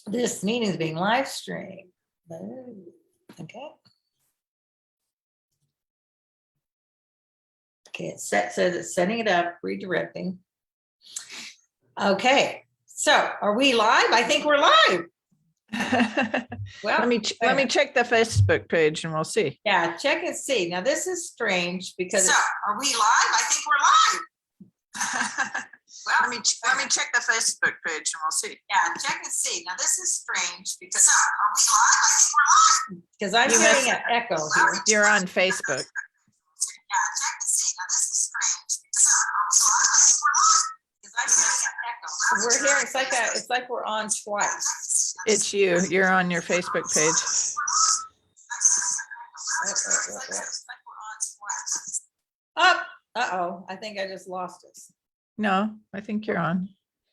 This meeting is being live streamed. Okay. Okay, it says it's setting it up, redirecting. Okay, so are we live? I think we're live. Well, let me check the Facebook page and we'll see. Yeah, check and see. Now this is strange because are we live? I think we're live. Well, let me check the Facebook page and we'll see. Yeah, check and see. Now this is strange because are we live? I think we're live. Because I'm hearing an echo here. You're on Facebook. Yeah, check and see. Now this is strange because are we live? I think we're live. Because I'm hearing an echo. We're hearing it's like we're on twice. It's you. You're on your Facebook page. Uh-oh. I think I just lost us. No, I think you're on.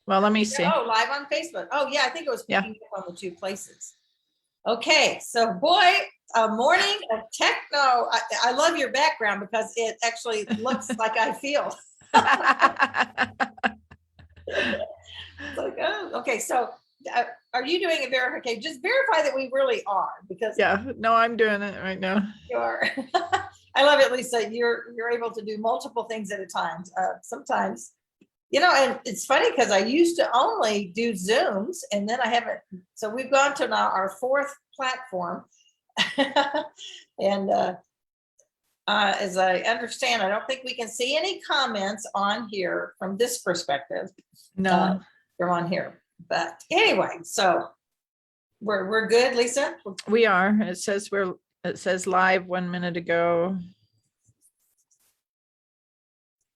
Well, let me see. Oh, live on Facebook. Oh, yeah, I think it was picking up on the two places. Okay, so boy, a morning of techno. I love your background because it actually looks like I feel. It's like, oh, okay, so are you doing it verification? Just verify that we really are, because no, I'm doing it right now. you are. I love it, Lisa. You're able to do multiple things at a time. Sometimes, and it's funny because I used to only do Zooms, and then I haven't. So we've gone to now our fourth platform, and as I understand, I don't think we can see any comments on here from this perspective. No, they're on here. But anyway, so we're good, Lisa. We are. It says live 1 minute ago.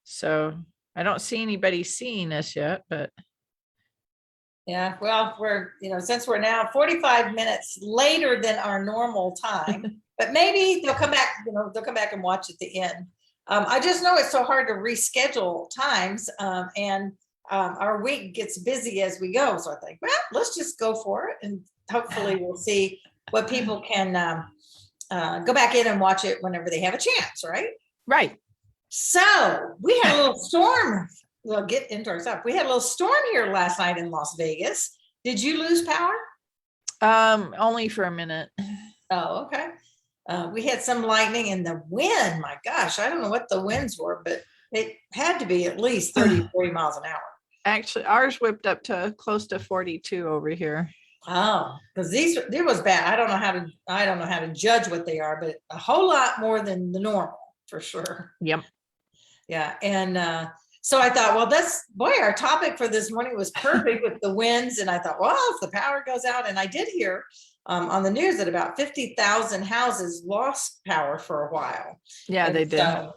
So I don't see anybody seeing us yet, but yeah, well, we're since we're now 45 minutes later than our normal time, but maybe they'll come back. They'll come back and watch at the end. I just know it's so hard to reschedule times, and our week gets busy as we go. So I think, well, let's just go for it, and hopefully we'll see what people can go back in and watch it whenever they have a chance, right? Right. So we had a little storm. We'll get into our stuff. We had a little storm here last night in Las Vegas. Did you lose power? Only for a minute. Oh, okay. We had some lightning and the wind. My gosh, I don't know what the winds were, but it had to be at least 30, 40 miles an hour. Actually, ours whipped up to close to 42 over here. Oh, because it was bad. I don't know how to judge what they are, but a whole lot more than the normal for sure. Yep. Yeah, and so I thought, well, our topic for this morning was perfect with the winds, and I thought, well, if the power goes out, and I did hear on the news that about 50,000 houses lost power for a while. Yeah, they did. So,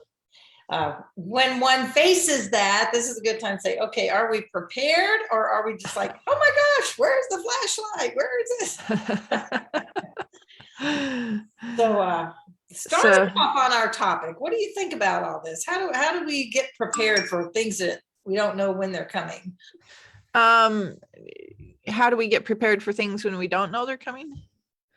when one faces that, this is a good time to say, okay, are we prepared, or are we just like, oh my gosh, where's the flashlight? Where is this? So starting off on our topic, what do you think about all this? How do we get prepared for things that we don't know when they're coming? How do we get prepared for things when we don't know they're coming?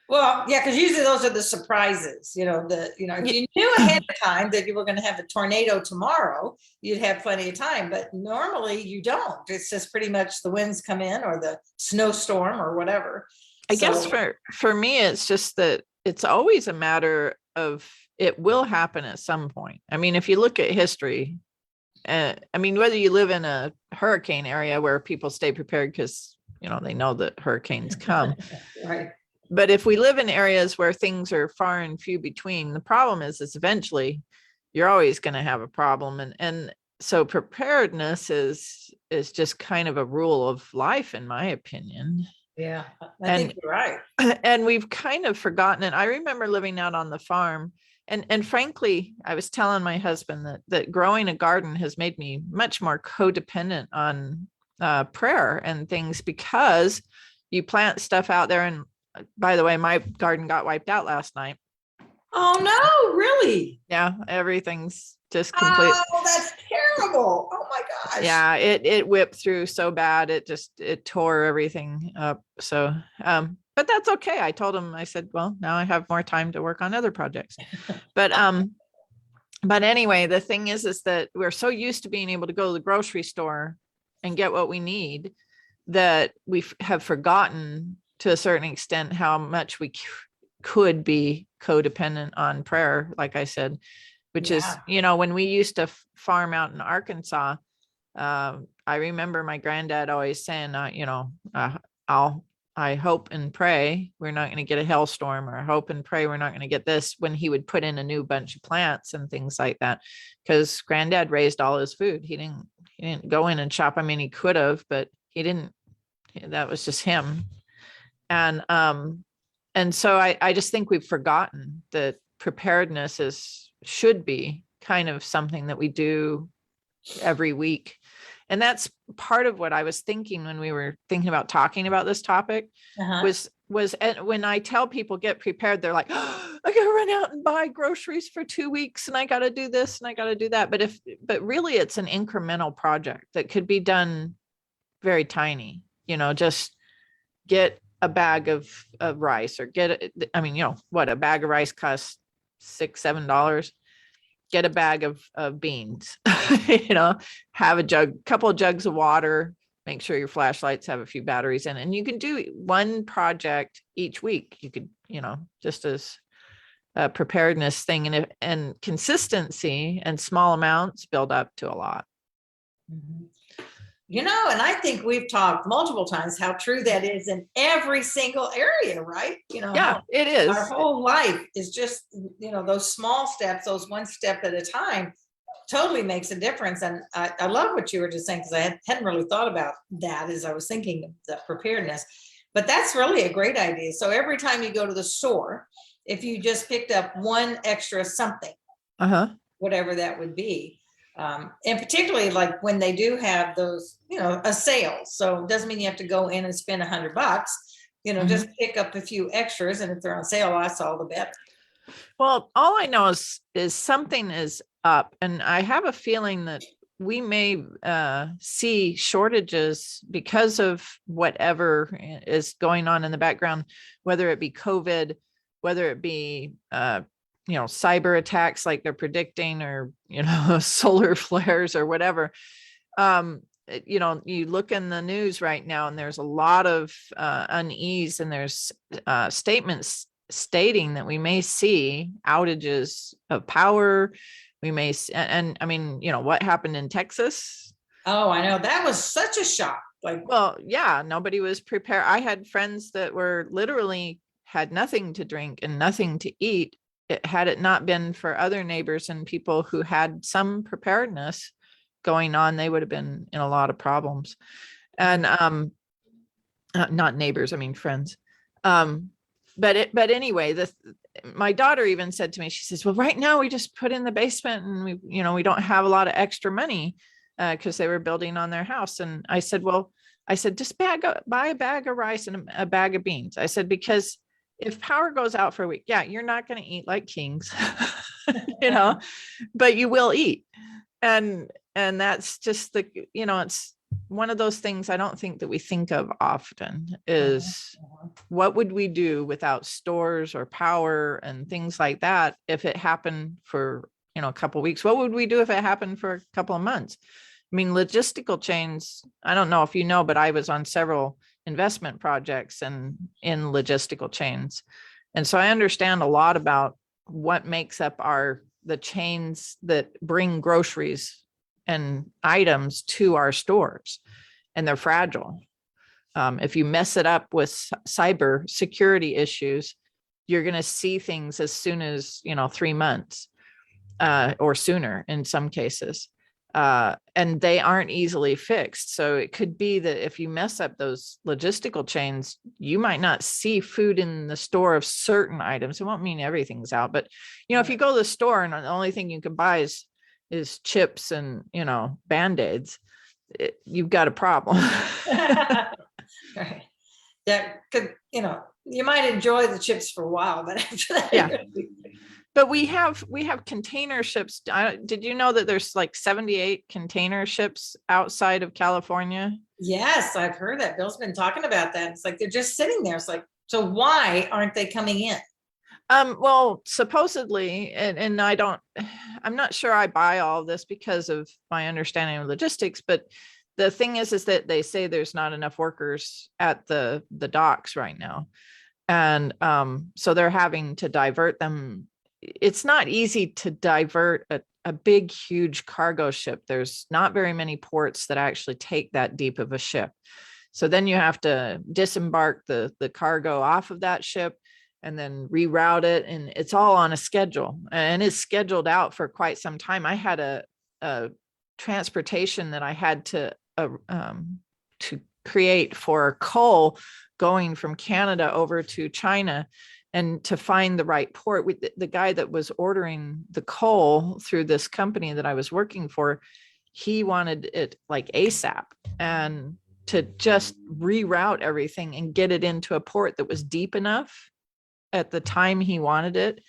Well, yeah, because usually those are the surprises. If you knew ahead of time that you were going to have a tornado tomorrow, you'd have plenty of time. But normally you don't. It's just pretty much the winds come in, or the snowstorm, or whatever. I guess for me, it's just that it's always a matter of it will happen at some point. I mean, if you look at history, whether you live in a hurricane area where people stay prepared because they know that hurricanes come. Right. But if we live in areas where things are far and few between, the problem is eventually you're always going to have a problem. And so preparedness is just kind of a rule of life, in my opinion. Yeah, I think you're right. And we've kind of forgotten it. I remember living out on the farm. And frankly, I was telling my husband that growing a garden has made me much more codependent on prayer and things, because you plant stuff out there. And by the way, my garden got wiped out last night. Oh no, really? Yeah, everything's just complete. Oh, that's terrible. Oh my gosh. Yeah, it whipped through so bad. It tore everything up. So, but that's okay. I told him, I said, well, now I have more time to work on other projects. But anyway, the thing is that we're so used to being able to go to the grocery store and get what we need that we have forgotten to a certain extent how much we could be codependent on prayer, like I said, which is, Yeah. when we used to farm out in Arkansas, I remember my granddad always saying, I hope and pray we're not going to get a hailstorm, or I hope and pray we're not going to get this, when he would put in a new bunch of plants and things like that. Because granddad raised all his food. He didn't go in and shop. I mean, he could have, but he didn't. That was just him. And so I just think we've forgotten that preparedness should be kind of something that we do every week. And that's part of what I was thinking when we were thinking about talking about this topic. was when I tell people get prepared, they're like, oh, I gotta run out and buy groceries for 2 weeks, and I gotta do this and I gotta do that. But really it's an incremental project that could be done very tiny, just get a bag of rice, or a bag of rice costs $6-7. Get a bag of beans, have a couple of jugs of water, make sure your flashlights have a few batteries in, and you can do one project each week. You could, just as a preparedness thing, and consistency and small amounts build up to a lot. Mhm. And I think we've talked multiple times how true that is in every single area, right? Yeah, it is. Our whole life is just, those small steps, those one step at a time, totally makes a difference. And I love what you were just saying, because I hadn't really thought about that as I was thinking of the preparedness. But that's really a great idea. So every time you go to the store, if you just picked up one extra something, whatever that would be, and particularly like when they do have those, a sale. So it doesn't mean you have to go in and spend $100, just pick up a few extras. And if they're on sale, that's all the better. Well, all I know is something is up, and I have a feeling that we may see shortages because of whatever is going on in the background, whether it be COVID, whether it be cyber attacks like they're predicting, or solar flares or whatever. You look in the news right now, and there's a lot of unease, and there's statements stating that we may see outages of power. We may, and I mean, what happened in Texas? Oh, I know, that was such a shock. Well, yeah, nobody was prepared. I had friends that were literally had nothing to drink and nothing to eat. Had it not been for other neighbors and people who had some preparedness going on, they would have been in a lot of problems. And not neighbors, I mean friends. But anyway, my daughter even said to me, she says, well, right now we just put in the basement, and we don't have a lot of extra money because they were building on their house. And I said, just buy a bag of rice and a bag of beans. I said, because if power goes out for a week, yeah, you're not going to eat like kings, but you will eat. And that's just it's one of those things I don't think that we think of often is what would we do without stores or power and things like that if it happened for, a couple of weeks? What would we do if it happened for a couple of months? I mean, logistical chains, I don't know if you know, but I was on several investment projects and in logistical chains. And so I understand a lot about what makes up the chains that bring groceries and items to our stores, and they're fragile. If you mess it up with cyber security issues, you're going to see things as soon as 3 months or sooner in some cases, and they aren't easily fixed. So it could be that if you mess up those logistical chains, you might not see food in the store of certain items. It won't mean everything's out, but if you go to the store and the only thing you can buy is chips and Band-Aids, you've got a problem. Right. That could, you might enjoy the chips for a while, but after that, yeah. But we have container ships. Did you know that there's like 78 container ships outside of California? Yes, I've heard that. Bill's been talking about that. It's like they're just sitting there. It's like, so why aren't they coming in? Well, supposedly, and I'm not sure I buy all of this because of my understanding of logistics, but the thing is that they say there's not enough workers at the docks right now. And so they're having to divert them. It's not easy to divert a big, huge cargo ship. There's not very many ports that actually take that deep of a ship. So then you have to disembark the cargo off of that ship and then reroute it. And it's all on a schedule, and it's scheduled out for quite some time. I had a transportation that I had to create for coal going from Canada over to China, and to find the right port. The guy that was ordering the coal through this company that I was working for, he wanted it like ASAP, and to just reroute everything and get it into a port that was deep enough at the time he wanted it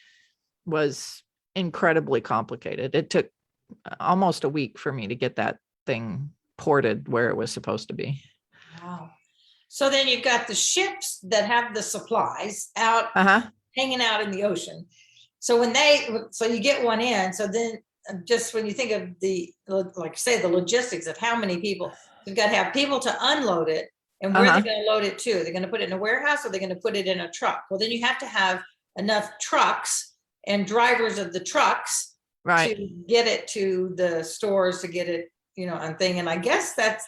was incredibly complicated. It took almost a week for me to get that thing ported where it was supposed to be. Wow. So then you've got the ships that have the supplies out, hanging out in the ocean. So so you get one in, so then just when you think of like say the logistics of how many people, you've got to have people to unload it, and where they're going to load it to. They're going to put it in a warehouse, or they're going to put it in a truck. Well, then you have to have enough trucks and drivers of the trucks to get it to the stores, to get it, on thing. And I guess that's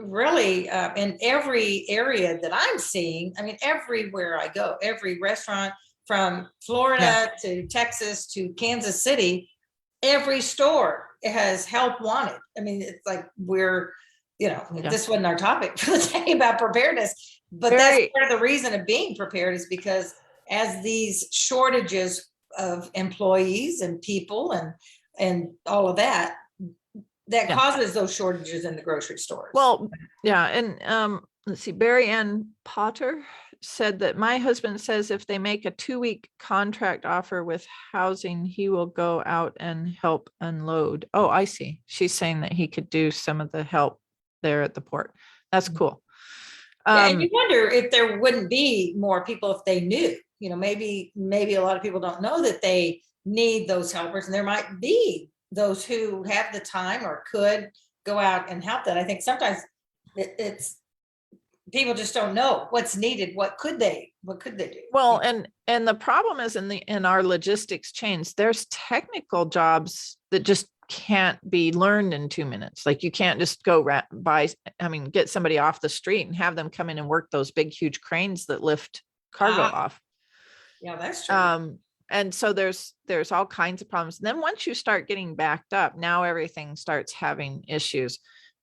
really in every area that I'm seeing. I mean, everywhere I go, every restaurant from Florida to Texas to Kansas City, every store has help wanted. I mean, it's like this wasn't our topic for the day about preparedness, but that's part of the reason of being prepared, is because as these shortages of employees and people and all of that causes those shortages in the grocery stores. Well, yeah. And let's see, Barry Ann Potter said that my husband says if they make a 2-week contract offer with housing, he will go out and help unload. Oh, I see. She's saying that he could do some of the help there at the port. That's cool. And you wonder if there wouldn't be more people if they knew, maybe a lot of people don't know that they need those helpers, and there might be those who have the time or could go out and help that. I think sometimes it's people just don't know what's needed. What could they do? Well, and the problem is in our logistics chains, there's technical jobs that just can't be learned in 2 minutes. Like you can't just go get somebody off the street and have them come in and work those big, huge cranes that lift cargo off. Yeah, that's true. And so there's all kinds of problems. And then once you start getting backed up, now everything starts having issues.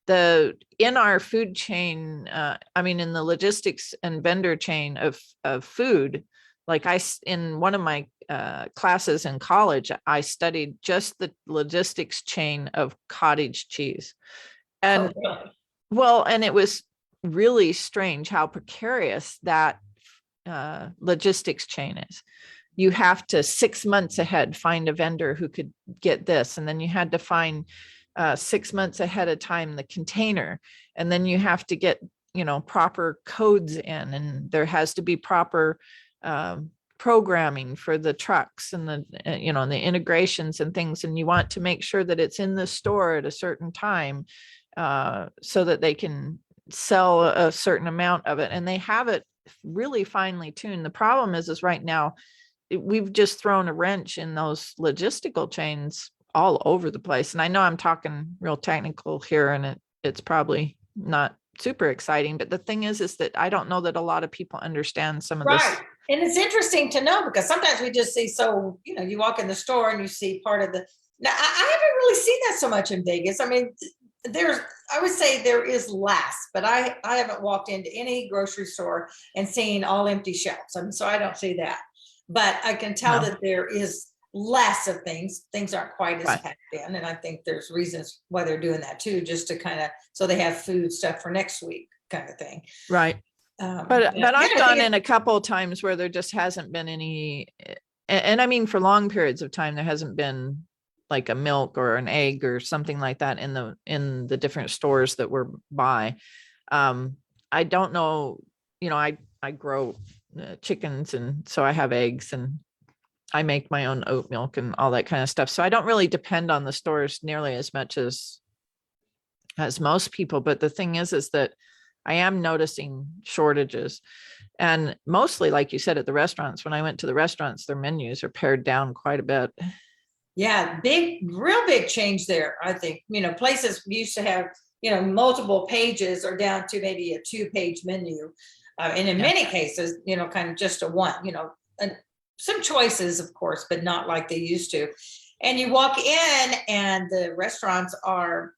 In our food chain, in the logistics and vendor chain of food, like in one of my classes in college, I studied just the logistics chain of cottage cheese. And and it was really strange how precarious that logistics chain is. You have to 6 months ahead find a vendor who could get this, and then you had to find 6 months ahead of time the container, and then you have to get proper codes in, and there has to be proper programming for the trucks and the integrations and things, and you want to make sure that it's in the store at a certain time so that they can sell a certain amount of it, and they have it really finely tuned. The problem is right now we've just thrown a wrench in those logistical chains all over the place. And I know I'm talking real technical here, and it's probably not super exciting, but the thing is that I don't know that a lot of people understand some of this. Right. And it's interesting to know, because sometimes we just see, you walk in the store and you see part of now I haven't really seen that so much in Vegas. I mean, I would say there is less, but I haven't walked into any grocery store and seen all empty shelves. So I don't see that. But I can tell that there is less of things. Things aren't quite as packed in. And I think there's reasons why they're doing that too, just to so they have food stuff for next week kind of thing. Right. But I've gone in a couple of times where there just hasn't been any, and I mean, for long periods of time, there hasn't been like a milk or an egg or something like that in the different stores that we're by. I don't know, I grow chickens, and so I have eggs, and I make my own oat milk and all that kind of stuff. So I don't really depend on the stores nearly as much as as most people. But the thing is that I am noticing shortages. And mostly, like you said, at the restaurants, when I went to the restaurants, their menus are pared down quite a bit. Yeah, real big change there, I think. Places we used to have, multiple pages are down to maybe a 2-page menu. And in Yeah. many cases, kind of just a one, and some choices, of course, but not like they used to. And you walk in and the restaurants are,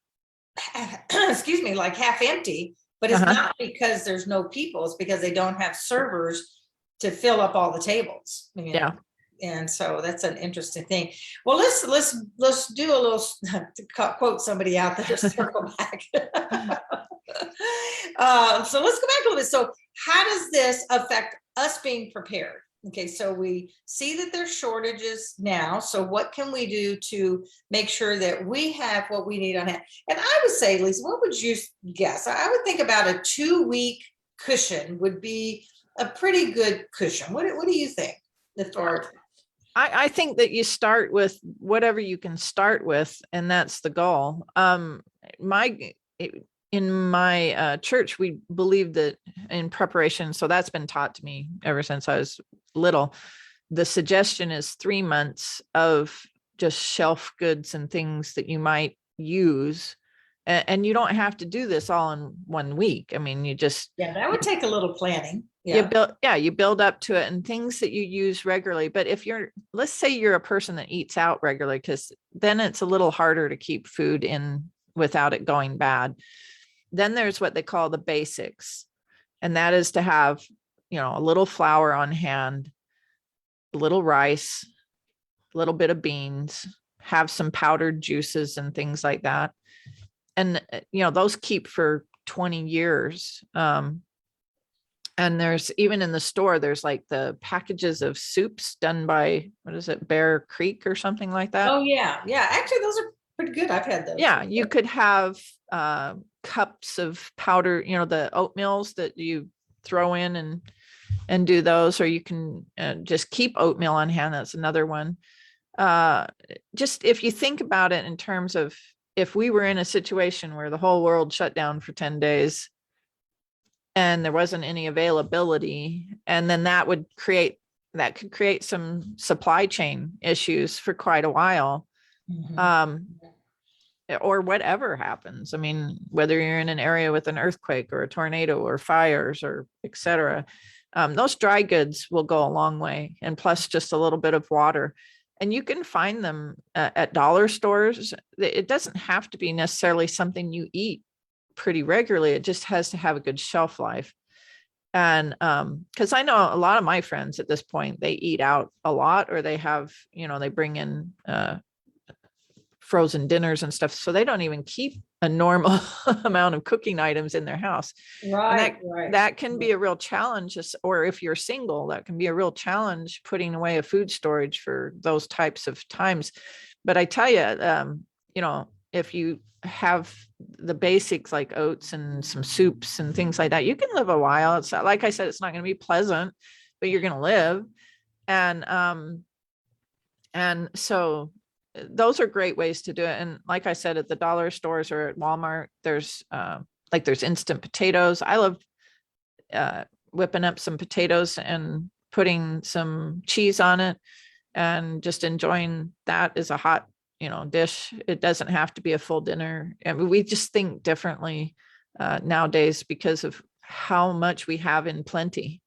excuse me, like half empty, but it's not because there's no people, it's because they don't have servers to fill up all the tables. Yeah. And so that's an interesting thing. Well, let's do a little, to quote somebody out there, circle back. So let's go back a little bit. So how does this affect us being prepared? Okay, so we see that there's shortages now. So what can we do to make sure that we have what we need on hand? And I would say, Lisa, what would you guess? I would think about a 2-week cushion would be a pretty good cushion. What do you think? I think that you start with whatever you can start with, and that's the goal. In my church, we believe that in preparation, so that's been taught to me ever since I was little. The suggestion is 3 months of just shelf goods and things that you might use. And you don't have to do this all in 1 week. I mean, that would take a little planning. You build up to it, and things that you use regularly. But if let's say you're a person that eats out regularly, because then it's a little harder to keep food in without it going bad. Then there's what they call the basics. And that is to have, a little flour on hand, a little rice, a little bit of beans, have some powdered juices and things like that. And, those keep for 20 years. And there's even in the store, there's like the packages of soups done by, what is it, Bear Creek or something like that. Oh, yeah. Yeah. Actually, those are pretty good. I've had those. Yeah. You could have cups of powder, the oatmeals that you throw in and do those, or you can just keep oatmeal on hand. That's another one. Just if you think about it in terms of, if we were in a situation where the whole world shut down for 10 days and there wasn't any availability, and then that could create some supply chain issues for quite a while. Or whatever happens. I mean, whether you're in an area with an earthquake or a tornado or fires or et cetera, those dry goods will go a long way. And plus just a little bit of water. And you can find them at dollar stores. It doesn't have to be necessarily something you eat pretty regularly. It just has to have a good shelf life. And because I know a lot of my friends at this point, they eat out a lot, or they have, they bring in frozen dinners and stuff. So they don't even keep a normal amount of cooking items in their house. Right. That can be a real challenge. Or if you're single, that can be a real challenge, putting away a food storage for those types of times. But I tell you, if you have the basics like oats and some soups and things like that, you can live a while. It's like I said, it's not going to be pleasant, but you're going to live. And so those are great ways to do it. And like I said, at the dollar stores or at Walmart, there's instant potatoes. I love whipping up some potatoes and putting some cheese on it and just enjoying that as a hot, dish. It doesn't have to be a full dinner. I mean, we just think differently nowadays because of how much we have in plenty.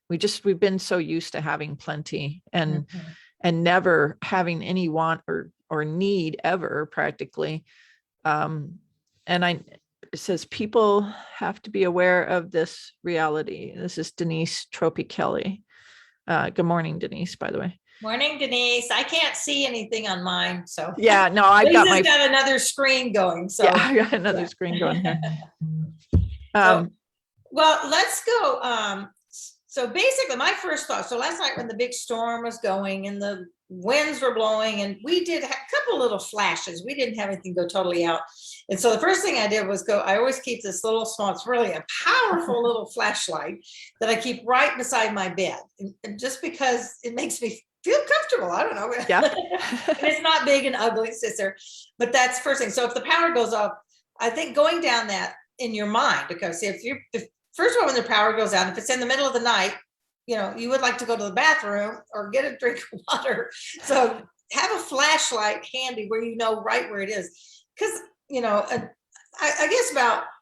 We've been so used to having plenty and never having any want or need ever practically. It says people have to be aware of this reality. This is Denise Tropichelli. Good morning, Denise, by the way. Morning, Denise. I can't see anything on mine. So yeah, no, I've got another screen going. So yeah, I got another screen going here. Well, let's go. So basically my first thought, so last night when the big storm was going and the winds were blowing and we did a couple little flashes, we didn't have anything go totally out. And so the first thing I did was I always keep this little small, it's really a powerful little flashlight that I keep right beside my bed. And just because it makes me feel comfortable. I don't know. Yeah. And it's not big and ugly, it sits there, but that's the first thing. So if the power goes off, I think going down that in your mind, because if first of all, when the power goes out, if it's in the middle of the night, you would like to go to the bathroom or get a drink of water. So have a flashlight handy where right where it is. Because, I guess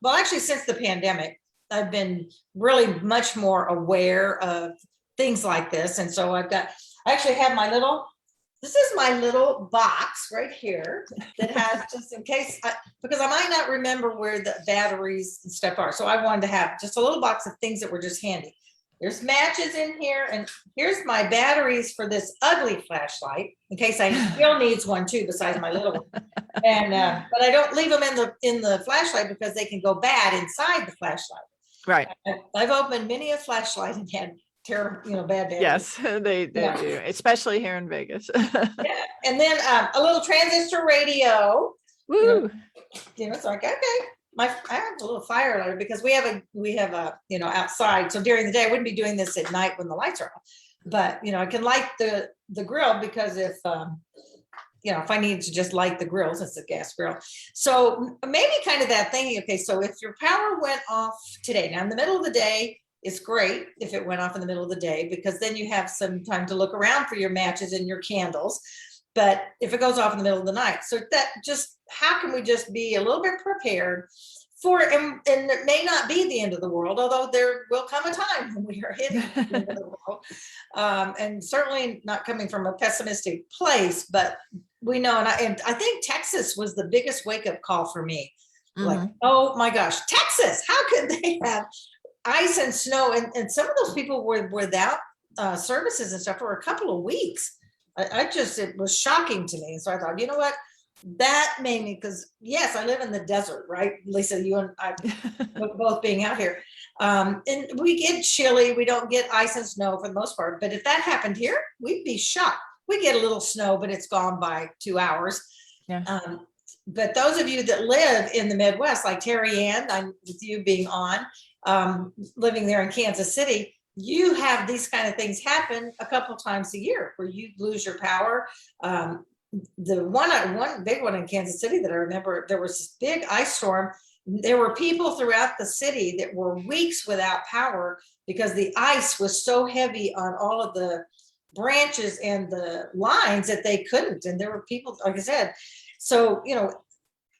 actually since the pandemic, I've been really much more aware of things like this. And so I actually have this is my little box right here that has, just in case, because I might not remember where the batteries and stuff are. So I wanted to have just a little box of things that were just handy. There's matches in here, and here's my batteries for this ugly flashlight in case I still needs one too, besides my little one. And but I don't leave them in the flashlight because they can go bad inside the flashlight. Right. I've opened many a flashlight and had terrible, bad batteries. Yes, they do, especially here in Vegas. Yeah, and then a little transistor radio. Woo. It's like, okay. I have a little fire alarm because we have a outside. So during the day, I wouldn't be doing this at night when the lights are off. But I can light the grill because if I need to just light the grills, it's a gas grill. So maybe kind of that thing. Okay, so if your power went off today, now in the middle of the day, it's great if it went off in the middle of the day because then you have some time to look around for your matches and your candles. But if it goes off in the middle of the night, so how can we just be a little bit prepared for it? And it may not be the end of the world, although there will come a time when we are hitting the end of the world. And certainly not coming from a pessimistic place, but we know, and I think Texas was the biggest wake-up call for me. Like, oh my gosh, Texas, how could they have ice and snow? And some of those people were without services and stuff for a couple of weeks. It was shocking to me. So I thought, you know what, that made me, because yes, I live in the desert, right? Lisa, you and I both being out here. And we get chilly. We don't get ice and snow for the most part. But if that happened here, we'd be shocked. We get a little snow, but it's gone by 2 hours. Yeah. But those of you that live in the Midwest, like Terry Ann, I'm with you being on, living there in Kansas City, you have these kind of things happen a couple times a year where you lose your power. The one big one in Kansas City that I remember, there was this big ice storm. There were people throughout the city that were weeks without power because the ice was so heavy on all of the branches and the lines that they couldn't. And there were people, like I said, so,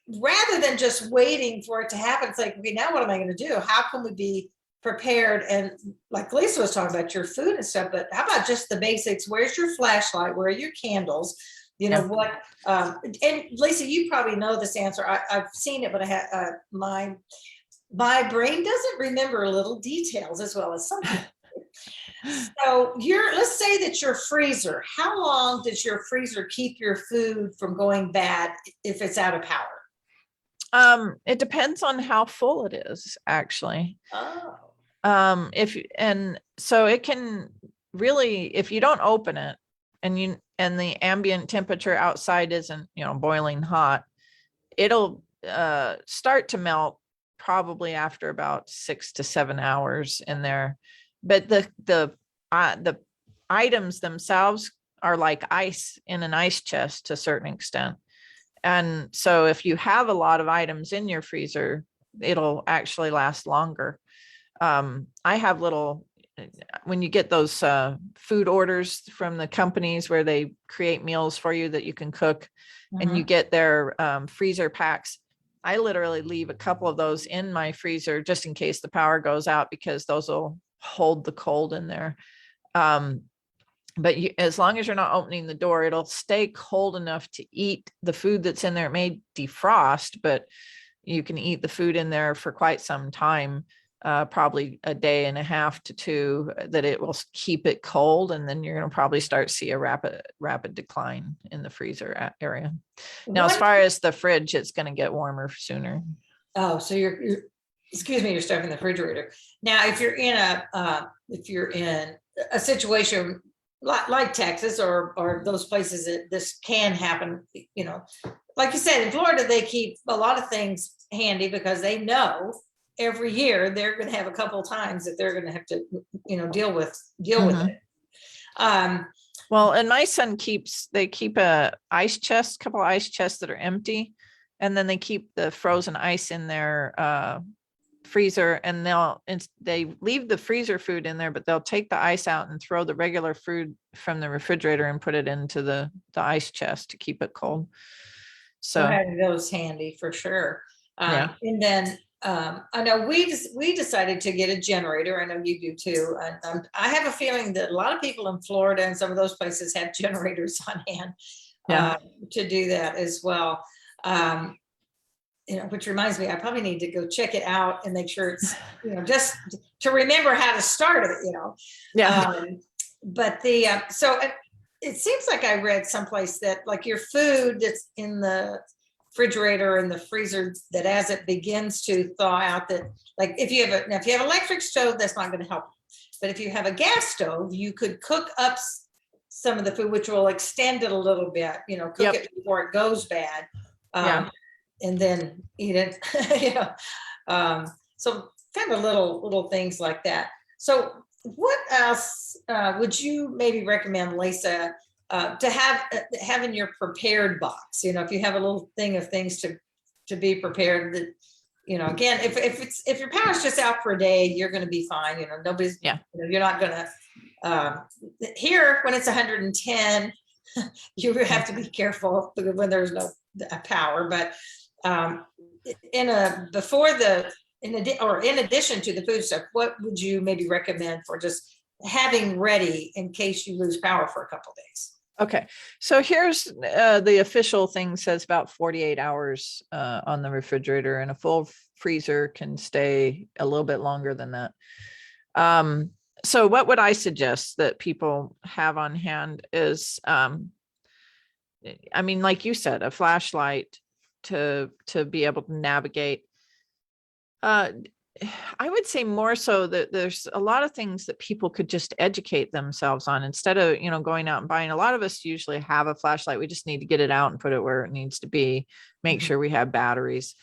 rather than just waiting for it to happen, it's like, okay, now what am I going to do? How can we be prepared? And like Lisa was talking about your food and stuff, but how about just the basics? Where's your flashlight? Where are your candles? What? And Lisa, you probably know this answer. I've seen it, but I had my brain doesn't remember little details as well as some people. So let's say that your freezer, how long does your freezer keep your food from going bad if it's out of power? It depends on how full it is, actually. Oh. So it can really, if you don't open it and the ambient temperature outside isn't, boiling hot, it'll start to melt probably after about 6 to 7 hours in there. But the items themselves are like ice in an ice chest to a certain extent. And so if you have a lot of items in your freezer, it'll actually last longer. I have when you get those food orders from the companies where they create meals for you that you can cook, and you get their freezer packs, I literally leave a couple of those in my freezer just in case the power goes out, because those will hold the cold in there. But as long as you're not opening the door, it'll stay cold enough to eat the food that's in there. It may defrost, but you can eat the food in there for quite some time, probably a day and a half to 2, that it will keep it cold. And then you're going to probably start to see a rapid decline in the freezer area. Now, as far as the fridge, it's going to get warmer sooner. Oh, so you're excuse me, you're stuff in the refrigerator. Now, if you're in a situation like Texas or those places that this can happen, like you said, in Florida, they keep a lot of things handy because they know every year they're going to have a couple of times that they're going to have to, deal with it. Well, and my son keep a couple of ice chests that are empty. and then they keep the frozen ice in their freezer, and they leave the freezer food in there, but they'll take the ice out and throw the regular food from the refrigerator and put it into the ice chest to keep it cold. So So having those handy for sure. Yeah. And then I know we decided to get a generator. I know you do too. And I have a feeling that a lot of people in Florida and some of those places have generators on hand to do that as well. Which reminds me, I probably need to go check it out and make sure it's, just to remember how to start it, Yeah. But so it seems like I read someplace that like your food that's in the refrigerator and the freezer, that as it begins to thaw out, that like if you have an electric stove, that's not going to help. But if you have a gas stove, you could cook up some of the food, which will extend it a little bit, cook it before it goes bad. And then eat it, so kind of little things like that. So what else would you maybe recommend, Lisa, to have in your prepared box? If you have a little thing of things to be prepared, that, again, if your power's just out for a day, you're going to be fine. Nobody's, you're not going to, here when it's 110, you have to be careful when there's no power, but in addition to the food stuff, what would you maybe recommend for just having ready in case you lose power for a couple of days? Okay, so here's the official thing says about 48 hours on the refrigerator, and a full freezer can stay a little bit longer than that. So what would I suggest that people have on hand is, like you said, a flashlight to be able to navigate. I would say more so that there's a lot of things that people could just educate themselves on instead of, going out and buying. A lot of us usually have a flashlight. We just need to get it out and put it where it needs to be, make sure we have batteries.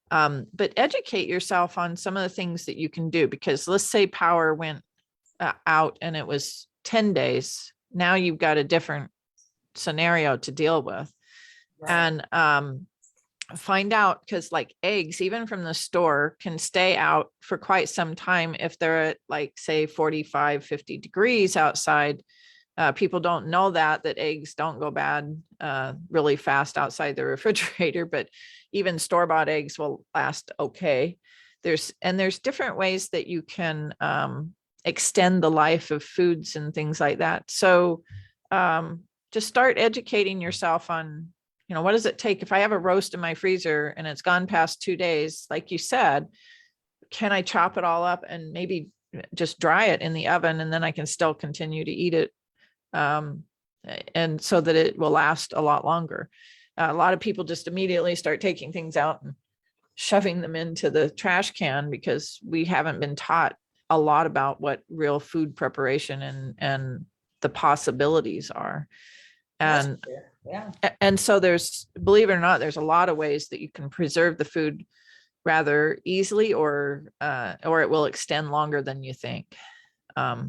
But educate yourself on some of the things that you can do, because let's say power went out and it was 10 days. Now you've got a different scenario to deal with. Right. And find out, because like eggs, even from the store, can stay out for quite some time if they're at like say 45, 50 degrees outside. People don't know that eggs don't go bad really fast outside the refrigerator, but even store-bought eggs will last okay. There's different ways that you can extend the life of foods and things like that. So just start educating yourself on, what does it take if I have a roast in my freezer and it's gone past 2 days, like you said, can I chop it all up and maybe just dry it in the oven, and then I can still continue to eat it, and so that it will last a lot longer. A lot of people just immediately start taking things out and shoving them into the trash can because we haven't been taught a lot about what real food preparation and the possibilities are. And and so there's, believe it or not, there's a lot of ways that you can preserve the food rather easily, or it will extend longer than you think. Like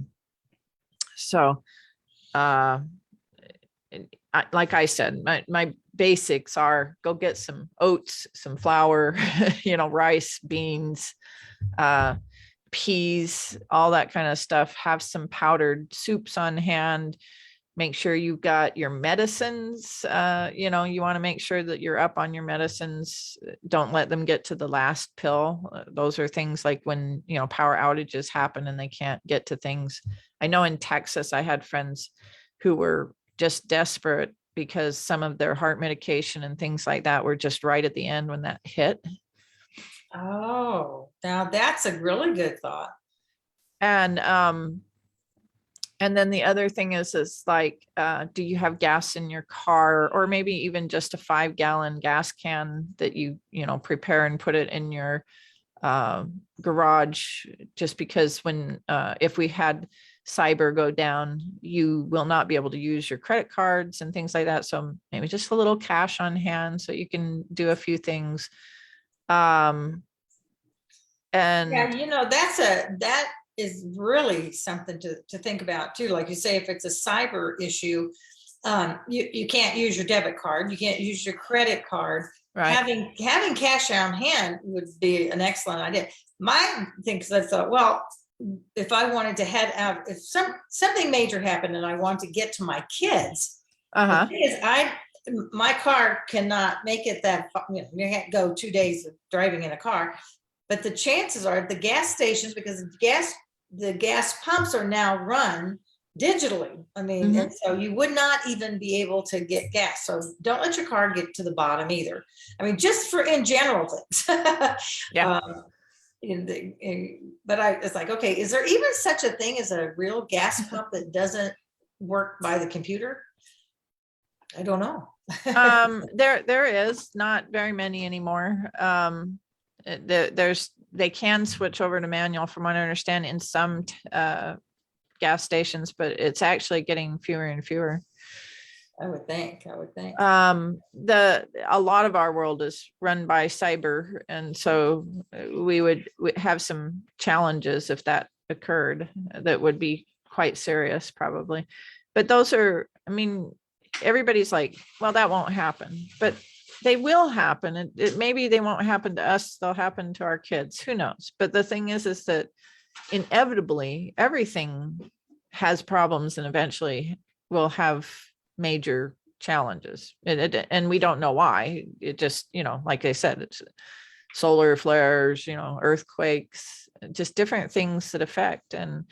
I said, my basics are go get some oats, some flour, rice, beans, peas, all that kind of stuff. Have some powdered soups on hand. Make sure you've got your medicines. You want to make sure that you're up on your medicines. Don't let them get to the last pill. Those are things like when, power outages happen and they can't get to things. I know in Texas, I had friends who were just desperate because some of their heart medication and things like that were just right at the end when that hit. Oh, now that's a really good thought. And then the other thing is like, do you have gas in your car, or maybe even just a 5-gallon gas can that you prepare and put it in your garage, just because when if we had cyber go down, you will not be able to use your credit cards and things like that. So maybe just a little cash on hand so you can do a few things. And that is really something to think about too. Like you say, if it's a cyber issue, you can't use your debit card, you can't use your credit card. Right. having cash on hand would be an excellent idea. My thing, because I thought, well, if I wanted to head out, if something major happened and I want to get to my kids, the Uh-huh. thing is, my car cannot make it that far. You can't go 2 days of driving in a car. But the chances are the gas stations, because the gas pumps are now run digitally. I mean, and so you would not even be able to get gas. So don't let your car get to the bottom either. I mean, just for in general things. Yeah. But it's like, okay, is there even such a thing as a real gas pump that doesn't work by the computer? I don't know. There is not very many anymore. They can switch over to manual from what I understand in some gas stations, but it's actually getting fewer and fewer. I would think. A lot of our world is run by cyber, and so we would have some challenges if that occurred that would be quite serious probably. But those are, I mean, everybody's like, well, that won't happen, but they will happen. And maybe they won't happen to us, they'll happen to our kids, who knows? But the thing is that inevitably everything has problems and eventually will have major challenges, and we don't know why. It just, like I said, it's solar flares, earthquakes, just different things that affect, and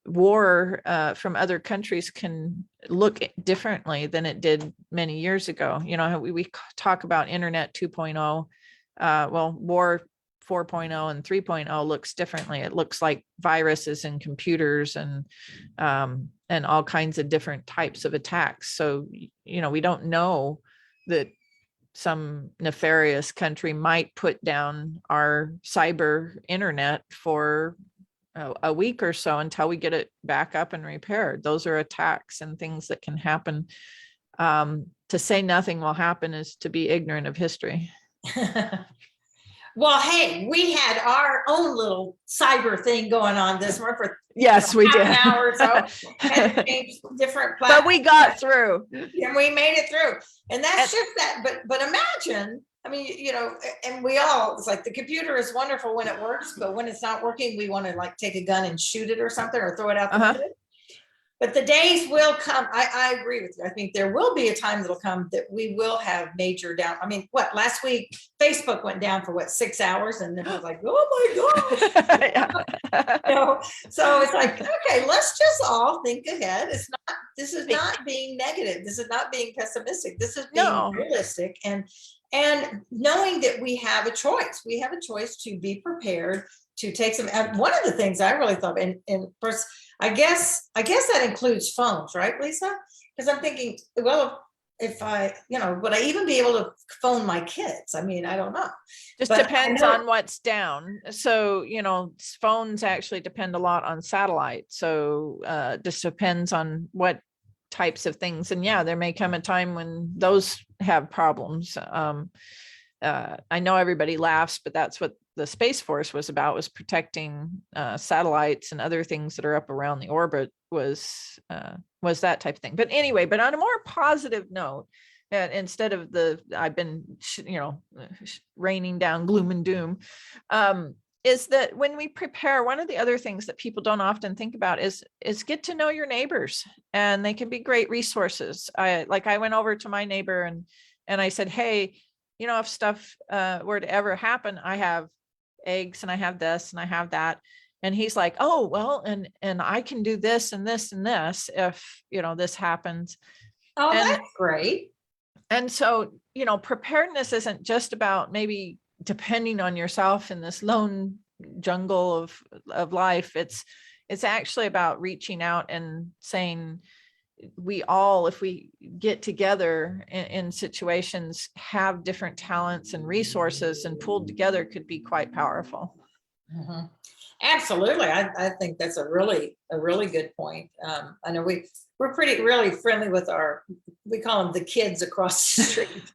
war from other countries can look differently than it did many years ago. We talk about internet 2.0. Well, war 4.0 and 3.0 looks differently. It looks like viruses and computers and all kinds of different types of attacks. So, we don't know that some nefarious country might put down our cyber internet for a week or so until we get it back up and repaired. Those are attacks and things that can happen. To say nothing will happen is to be ignorant of history. Well, hey, we had our own little cyber thing going on this month for yes, we did. An hour or so. Had to change different platforms. But we got through. And we made it through. And that's just that. But imagine, I mean, and it's like the computer is wonderful when it works, but when it's not working, we want to like take a gun and shoot it or something or throw it out the window. But the days will come. I agree with you. I think there will be a time that'll come that we will have major down. I mean, last week, Facebook went down for 6 hours, and then it was like, oh my gosh. So it's like, okay, let's just all think ahead. This is not being negative. This is not being pessimistic. This is being realistic and knowing that we have a choice. We have a choice to be prepared to take some. One of the things I really thought, and first, I guess that includes phones, right, Lisa? Because I'm thinking, well, if would I even be able to phone my kids? I mean, I don't know. Just depends on what's down. So, phones actually depend a lot on satellite. So just depends on what types of things. And yeah, there may come a time when those have problems. I know everybody laughs, but that's what the Space Force was about, was protecting satellites and other things that are up around the orbit, was that type of thing. But anyway, but on a more positive note, instead of I've been, raining down gloom and doom, is that when we prepare, one of the other things that people don't often think about is get to know your neighbors, and they can be great resources. I went over to my neighbor and I said, hey, if stuff were to ever happen, I have eggs and I have this and I have that. And he's like, oh, well, and I can do this and this and this if, this happens. Oh, that's great. And so, preparedness isn't just about maybe depending on yourself in this lone jungle of life. It's actually about reaching out and saying, we all, if we get together in situations, have different talents and resources, and pulled together could be quite powerful. Mm-hmm. Absolutely. I think that's a really good point. I know we're really friendly with we call them the kids across the street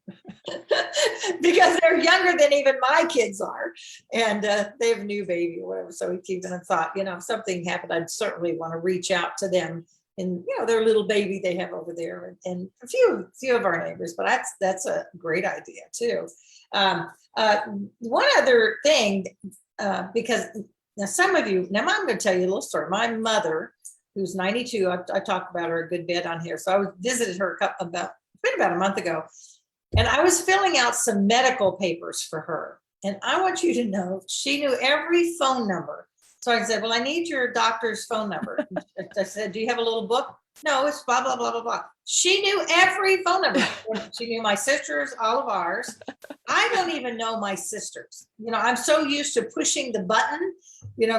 because they're younger than even my kids are, and they have a new baby or whatever. So we keep them in thought, if something happened, I'd certainly want to reach out to them their little baby they have over there, and a few of our neighbors. But that's a great idea too. One other thing, because now some of you, now I'm going to tell you a little story. My mother, who's 92, I talk about her a good bit on here. So I visited her it's been about a month ago, and I was filling out some medical papers for her. And I want you to know, she knew every phone number. So I said, well, I need your doctor's phone number. I said, do you have a little book? No, it's blah, blah, blah, blah, blah. She knew every phone number. She knew my sister's, all of ours. I don't even know my sister's. I'm so used to pushing the button,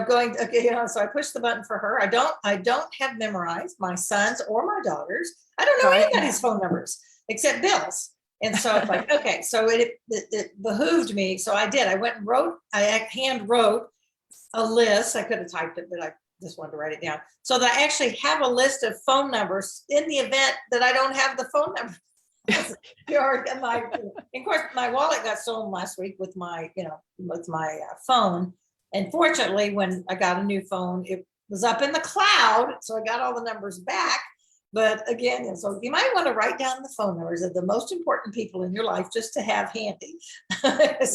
going, okay, so I push the button for her. I don't have memorized my son's or my daughter's. I don't know anybody's phone numbers except Bill's. And so it's like, okay, so it behooved me. So I did. I went and I hand wrote a list. I could have typed it, but I just wanted to write it down so that I actually have a list of phone numbers in the event that I don't have the phone number. Of course, my wallet got stolen last week with my phone. And fortunately, when I got a new phone, it was up in the cloud. So I got all the numbers back. But again, so you might want to write down the phone numbers of the most important people in your life just to have handy.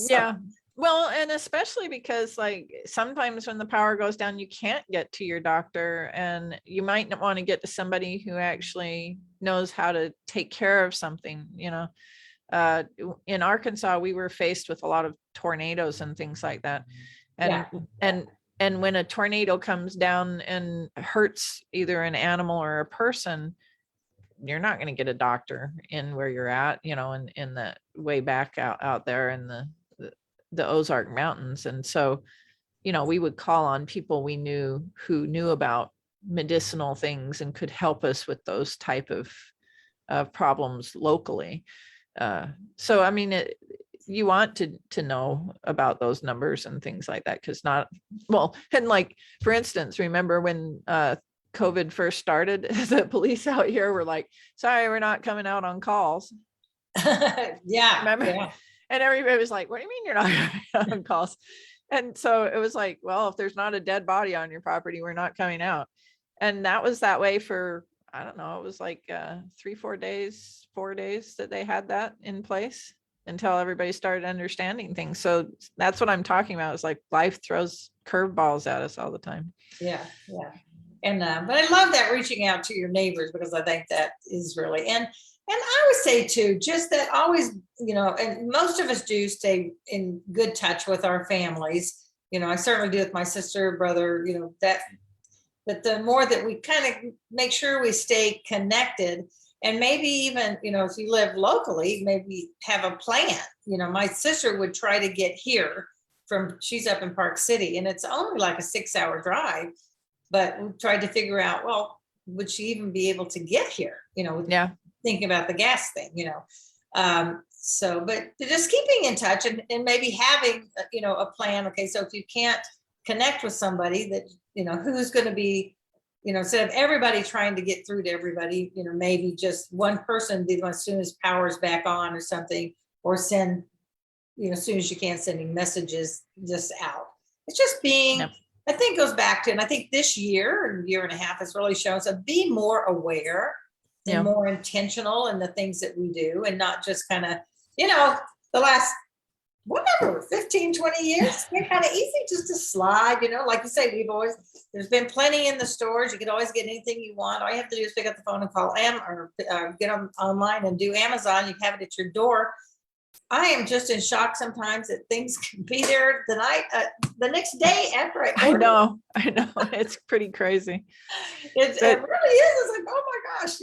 Yeah. Well, and especially because like sometimes when the power goes down, you can't get to your doctor, and you might not want to get to somebody who actually knows how to take care of something. In Arkansas, we were faced with a lot of tornadoes and things like that. And when a tornado comes down and hurts either an animal or a person, you're not going to get a doctor in where you're at, in the way back out there in the Ozark Mountains. And so, we would call on people we knew who knew about medicinal things and could help us with those type of problems locally. So, I mean, you want to know about those numbers and things like that, because and like, for instance, remember when COVID first started, the police out here were like, sorry, we're not coming out on calls. Yeah. Remember? Yeah. And everybody was like, what do you mean you're not coming out on calls? And so it was like, well, if there's not a dead body on your property, we're not coming out. And that was that way for, I don't know, it was like 4 days that they had that in place until everybody started understanding things. So that's what I'm talking about. It's like life throws curveballs at us all the time. Yeah. Yeah. And, but I love that, reaching out to your neighbors, because I think that is really, and I would say too, just that always, and most of us do stay in good touch with our families. I certainly do with my sister, brother, but the more that we kind of make sure we stay connected, and maybe even, if you live locally, maybe have a plan. My sister would try to get here she's up in Park City, and it's only like a 6-hour drive, but we tried to figure out, well, would she even be able to get here? Yeah. Thinking about the gas thing, so, but just keeping in touch and maybe having, a plan. Okay. So if you can't connect with somebody that, who's going to be, instead of everybody trying to get through to everybody, maybe just one person be as soon as power's back on or something, or send, as soon as you can, sending messages just out. It's just being, yep. I think goes back to, and I think this year and a half has really shown us to be more aware and more intentional in the things that we do, and not just kind of, the last, whatever, 15, 20 years, it's been kind of easy just to slide, like you say, there's been plenty in the stores. You can always get anything you want. All you have to do is pick up the phone and call or get them online and do Amazon. You have it at your door. I am just in shock sometimes that things can be there the next day after I know. It's pretty crazy. It really is. It's like, oh my gosh,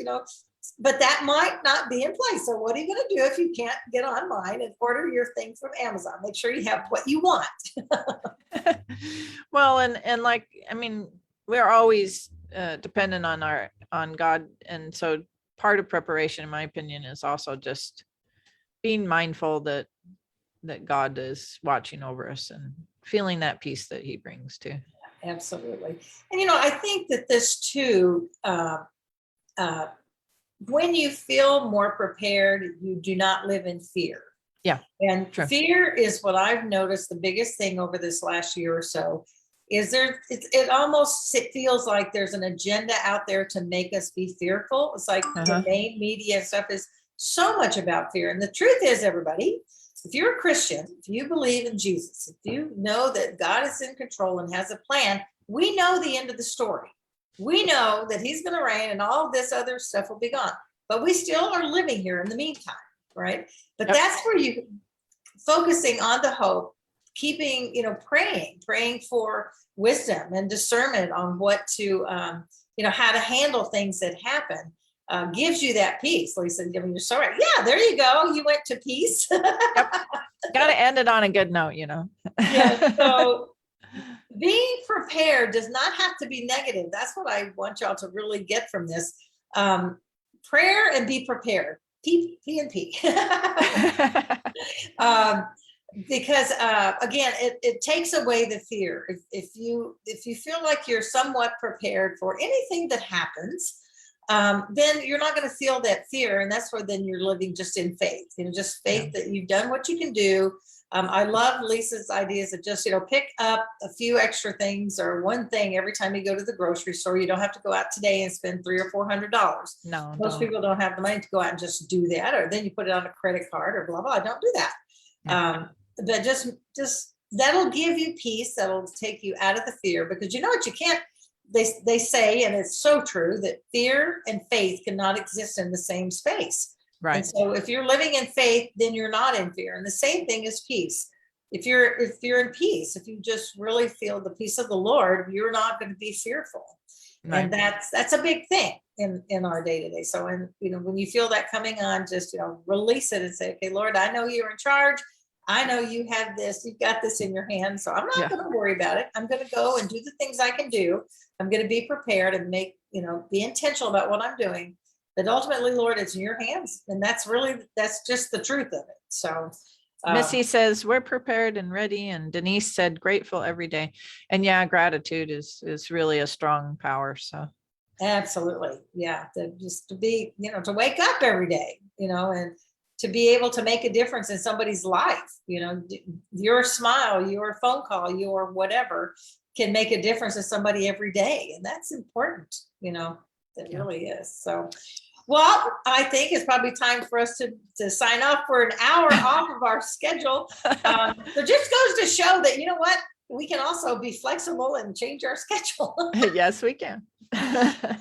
but that might not be in place. So what are you going to do if you can't get online and order your thing from Amazon? Make sure you have what you want. Well, and like, I mean, we're always dependent on God. And so part of preparation, in my opinion, is also just being mindful that God is watching over us and feeling that peace that he brings too. Absolutely. And, I think that this too, when you feel more prepared, you do not live in fear. Yeah. And true. Fear is what I've noticed the biggest thing over this last year or so. it almost it feels like there's an agenda out there to make us be fearful. It's like the main media stuff is so much about fear. And the truth is, everybody, if you're a Christian, if you believe in Jesus, if you know that God is in control and has a plan, we know the end of the story. We know that he's going to reign and all this other stuff will be gone. But we still are living here in the meantime, right? But that's where you focusing on the hope, keeping, praying for wisdom and discernment on what to, how to handle things that happen. Gives you that peace. Lisa, giving you sorry. Yeah, there you go. You went to peace. Got to end it on a good note, Yeah. So being prepared does not have to be negative. That's what I want y'all to really get from this. Prayer and be prepared. P and P. Because again, it takes away the fear. If you feel like you're somewhat prepared for anything that happens, then you're not going to feel that fear. And that's where then you're living just in faith, just faith that you've done what you can do. I love Lisa's ideas of just, pick up a few extra things or one thing every time you go to the grocery store. You don't have to go out today and spend $300 or $400. No, most people don't have the money to go out and just do that, or then you put it on a credit card or blah, blah. Don't do that. But just that'll give you peace. That'll take you out of the fear, because you know what, you can't, they say, and it's so true, that fear and faith cannot exist in the same space. Right. And so if you're living in faith, then you're not in fear. And the same thing is peace. If you're in peace, if you just really feel the peace of the Lord, you're not going to be fearful. Right. And that's a big thing in our day to day. So, and when you feel that coming on, just release it and say, okay, Lord, I know you're in charge. I know you have this, you've got this in your hands. So I'm not going to worry about it. I'm going to go and do the things I can do. I'm going to be prepared and be intentional about what I'm doing. But ultimately, Lord, it's in your hands. And that's just the truth of it. So Missy says, we're prepared and ready. And Denise said, grateful every day. And gratitude is really a strong power. So absolutely. Yeah. To be, to wake up every day, and to be able to make a difference in somebody's life, your smile, your phone call, your whatever can make a difference in somebody every day. And that's important, it really is. So, well, I think it's probably time for us to sign off for an hour off of our schedule. So just goes to show that, you know what, we can also be flexible and change our schedule. Yes, we can.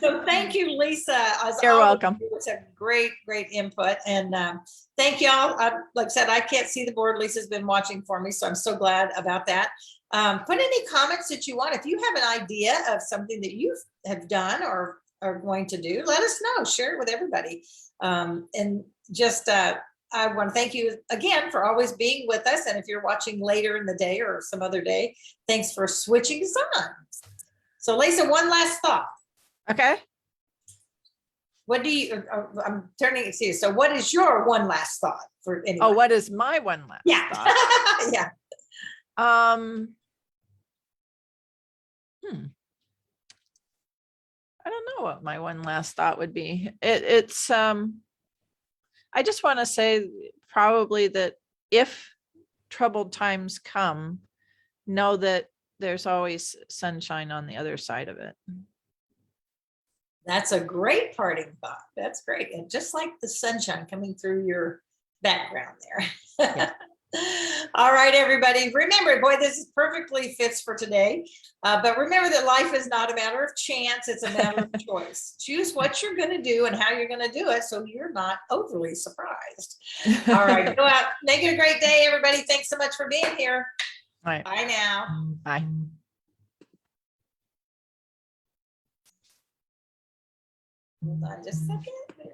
So thank you, Lisa. You're welcome. It's a great input. And thank y'all. Like I said, I can't see the board. Lisa's been watching for me, so I'm so glad about that. Put any comments that you want. If you have an idea of something that you have done or are going to do, let us know. Share it with everybody. And just I want to thank you again for always being with us. And if you're watching later in the day or some other day, thanks for switching us on. So Lisa, one last thought. Okay. What do you, I'm turning it to you. So what is your one last thought for anyone? Oh, what is my one last thought? Yeah. I don't know what my one last thought would be. It's I just want to say probably that if troubled times come, know that there's always sunshine on the other side of it. That's a great parting thought. That's great. And just like the sunshine coming through your background there. Yeah. All right, everybody. Remember, boy, this perfectly fits for today. But remember that life is not a matter of chance. It's a matter of choice. Choose what you're going to do and how you're going to do it, so you're not overly surprised. All right. Go out. Make it a great day, everybody. Thanks so much for being here. All right. Bye now. Bye. Hold on just a second.